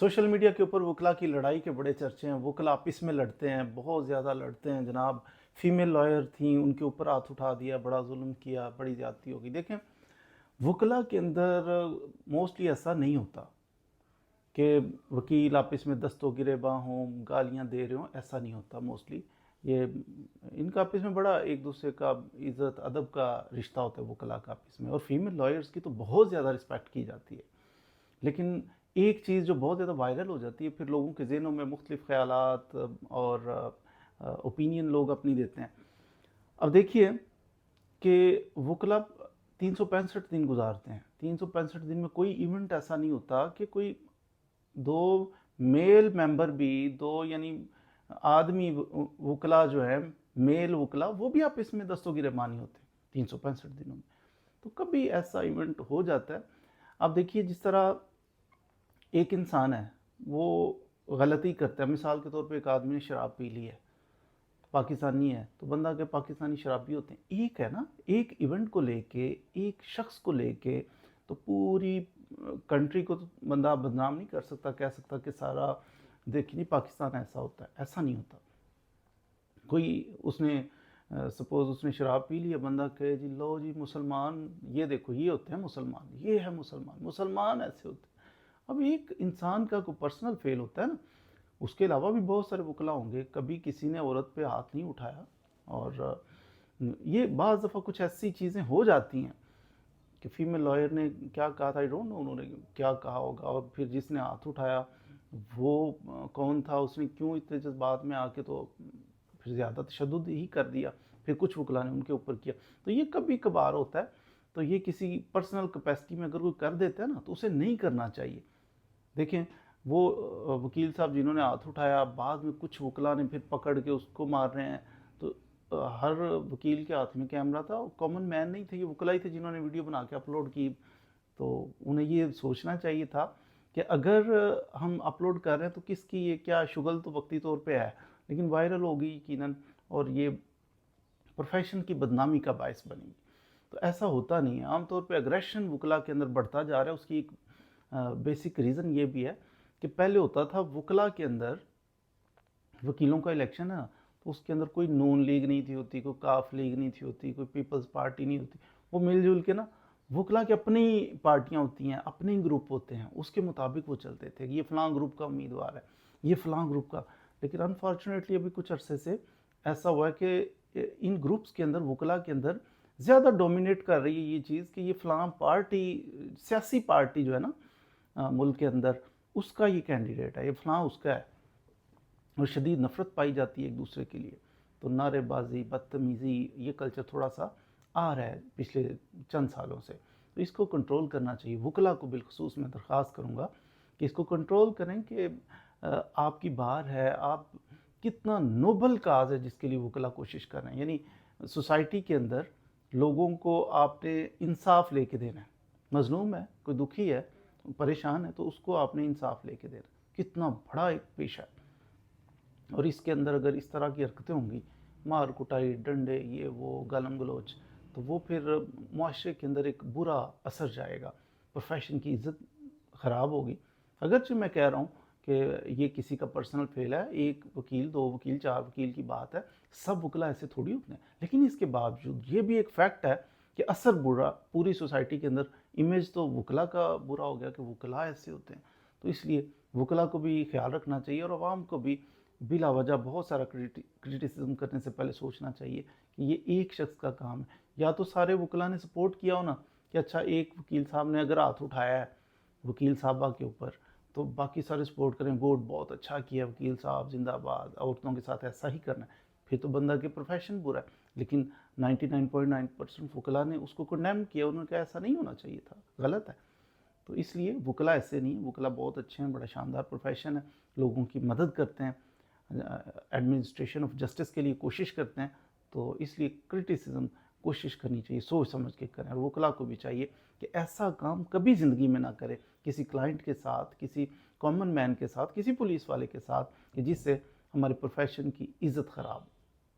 Social media के ऊपर वकला की लड़ाई के बड़े चर्चे हैं। वकला आपस में लड़ते हैं, बहुत ज़्यादा लड़ते हैं जनाब। फीमेल लॉयर थी, उनके ऊपर हाथ उठा दिया, बड़ा जुल्म किया, बड़ी ज़्यादती होगी। देखें, वकला के अंदर मोस्टली ऐसा नहीं होता कि वकील आपस में दस्तों गिरेबां हों, गालियाँ दे रहे हों, ऐसा नहीं होता मोस्टली। ये इनका आपस में बड़ा एक दूसरे का इज़्ज़त अदब का रिश्ता होता है वकला का आपस में। और फीमेल लॉयर्स की तो बहुत ज़्यादा रिस्पेक्ट की जाती है। लेकिन एक चीज़ जो बहुत ज़्यादा वायरल हो जाती है, फिर लोगों के ज़हनों में मुख्तलिफ़ ख़यालात और ओपिनियन लोग अपनी देते हैं। अब देखिए कि वकला 365 दिन गुजारते हैं। 365 दिन में कोई इवेंट ऐसा नहीं होता कि कोई दो मेल मेंबर भी, दो यानी आदमी वकला जो है, मेल वकला, वो भी आपस में दस्तगिरबानी होते 365 दिनों में। तो कभी ऐसा इवेंट हो जाता है। अब देखिए, जिस तरह एक इंसान है, वो गलती करता है। मिसाल के तौर पे एक आदमी ने शराब पी ली है, पाकिस्तानी है, तो बंदा के पाकिस्तानी शराबी होते हैं। एक है ना, एक इवेंट को लेके, एक शख्स को लेके तो पूरी कंट्री को तो बंदा बदनाम नहीं कर सकता, कह सकता कि सारा देखिए नहीं पाकिस्तान ऐसा होता है। ऐसा नहीं होता। कोई उसने सपोज़ उसने शराब पी ली है, बंदा कहे जी लो जी मुसलमान, ये देखो ये होते हैं मुसलमान, ये है मुसलमान, मुसलमान ऐसे होते हैं। अब एक इंसान का कोई पर्सनल फेल होता है ना, उसके अलावा भी बहुत सारे वकला होंगे, कभी किसी ने औरत पे हाथ नहीं उठाया। और ये बाज़ दफ़ा कुछ ऐसी चीज़ें हो जाती हैं कि फीमेल लॉयर ने क्या कहा था, आई डोंट नो उन्होंने क्या कहा होगा, और फिर जिसने हाथ उठाया वो कौन था, उसने क्यों इतने जज्बात में आके तो फिर ज़्यादा तशद्दुद ही कर दिया, फिर कुछ वकला ने उनके ऊपर किया। तो ये कभी कभार होता है। तो ये किसी पर्सनल कैपेसिटी में अगर कोई कर देता है ना, तो उसे नहीं करना चाहिए। देखें, वो वकील साहब जिन्होंने हाथ उठाया, बाद में कुछ वकला ने फिर पकड़ के उसको मार रहे हैं। तो हर वकील के हाथ में कैमरा था, कॉमन मैन नहीं थे, ये वकला ही थे जिन्होंने वीडियो बना के अपलोड की। तो उन्हें ये सोचना चाहिए था कि अगर हम अपलोड कर रहे हैं तो किसकी ये क्या शुगल तो वक्ती तौर पे है, लेकिन वायरल होगी यकीनन, और ये प्रोफेशन की बदनामी का बायस बनेगी। तो ऐसा होता नहीं है। आमतौर पे अग्रेशन वकला के अंदर बढ़ता जा रहा है। उसकी एक बेसिक रीज़न ये भी है कि पहले होता था वकला के अंदर, वकीलों का इलेक्शन है तो उसके अंदर कोई नून लीग नहीं थी होती, कोई काफ लीग नहीं थी होती, कोई पीपल्स पार्टी नहीं होती। वो मिलजुल के ना, वकला की अपनी पार्टियां होती हैं, अपने ही ग्रुप होते हैं, उसके मुताबिक वो चलते थे। ये फ़लाँ ग्रुप का उम्मीदवार है, ये फ़लाँ ग्रुप का। लेकिन अनफॉर्चुनेटली अभी कुछ अरसे से ऐसा हुआ है कि इन ग्रुप्स के अंदर, वकला के अंदर ज़्यादा डोमिनेट कर रही है ये चीज़ कि ये फ़लाँ पार्टी, सियासी पार्टी जो है ना मुल्क के अंदर, उसका ये कैंडिडेट है, ये फ़लाँ उसका है। और शदीद नफ़रत पाई जाती है एक दूसरे के लिए। तो नारेबाजी, बदतमीज़ी, ये कल्चर थोड़ा सा आ रहा है पिछले चंद सालों से। तो इसको कंट्रोल करना चाहिए। वकला को बिलखसूस मैं दरख्वास्त करूँगा कि इसको कंट्रोल करें कि आपकी बार है, आप कितना नोबल काज है जिसके लिए वकला कोशिश कर रहे हैं। यानी सोसाइटी के अंदर लोगों को आपने इंसाफ लेके देना है। मजलूम है, कोई दुखी है, परेशान है, तो उसको आपने इंसाफ लेके देना। कितना बड़ा एक पेशा है। और इसके अंदर अगर इस तरह की हरकतें होंगी, मार कुटाई, डंडे, ये वो, गालम गलोच, तो वो फिर मुआशरे के अंदर एक बुरा असर जाएगा, प्रोफेशन की इज़्ज़त ख़राब होगी। अगरचे मैं कह रहा हूँ कि ये किसी का पर्सनल फेल है, एक वकील, दो वकील, चार वकील की बात है, सब वकला ऐसे थोड़ी होते हैं। लेकिन इसके बावजूद ये भी एक फैक्ट है कि असर बुरा, पूरी सोसाइटी के अंदर इमेज तो वकला का बुरा हो गया कि वकला ऐसे होते हैं। तो इसलिए वकला को भी ख्याल रखना चाहिए, और आवाम को भी बिला वजह बहुत सारा क्रिटिसिज्म करने से पहले सोचना चाहिए कि ये एक शख्स का काम है। या तो सारे वकला ने सपोर्ट किया हो ना, कि अच्छा एक वकील साहब ने अगर हाथ उठाया है वकील साहबा के ऊपर, तो बाकी सारे सपोर्ट करें, गुड, बहुत अच्छा किया वकील साहब, जिंदाबाद, औरतों के साथ ऐसा ही करना है, फिर तो बंदा के प्रोफेशन बुरा है। लेकिन 99.9% वकला ने उसको कंडेम किया, उन्होंने कहा ऐसा नहीं होना चाहिए था, गलत है। तो इसलिए वकला ऐसे नहीं, वकला बहुत अच्छे हैं, बड़ा शानदार प्रोफेशन है, लोगों की मदद करते हैं, एडमिनिस्ट्रेशन ऑफ जस्टिस के लिए कोशिश करते हैं। तो इसलिए क्रिटिसिज्म कोशिश करनी चाहिए, सोच समझ के करें। और वकला को भी चाहिए कि ऐसा काम कभी ज़िंदगी में ना करे, किसी क्लाइंट के साथ, किसी कॉमन मैन के साथ, किसी पुलिस वाले के साथ, कि जिससे हमारे प्रोफेशन की इज़्ज़त ख़राब हो।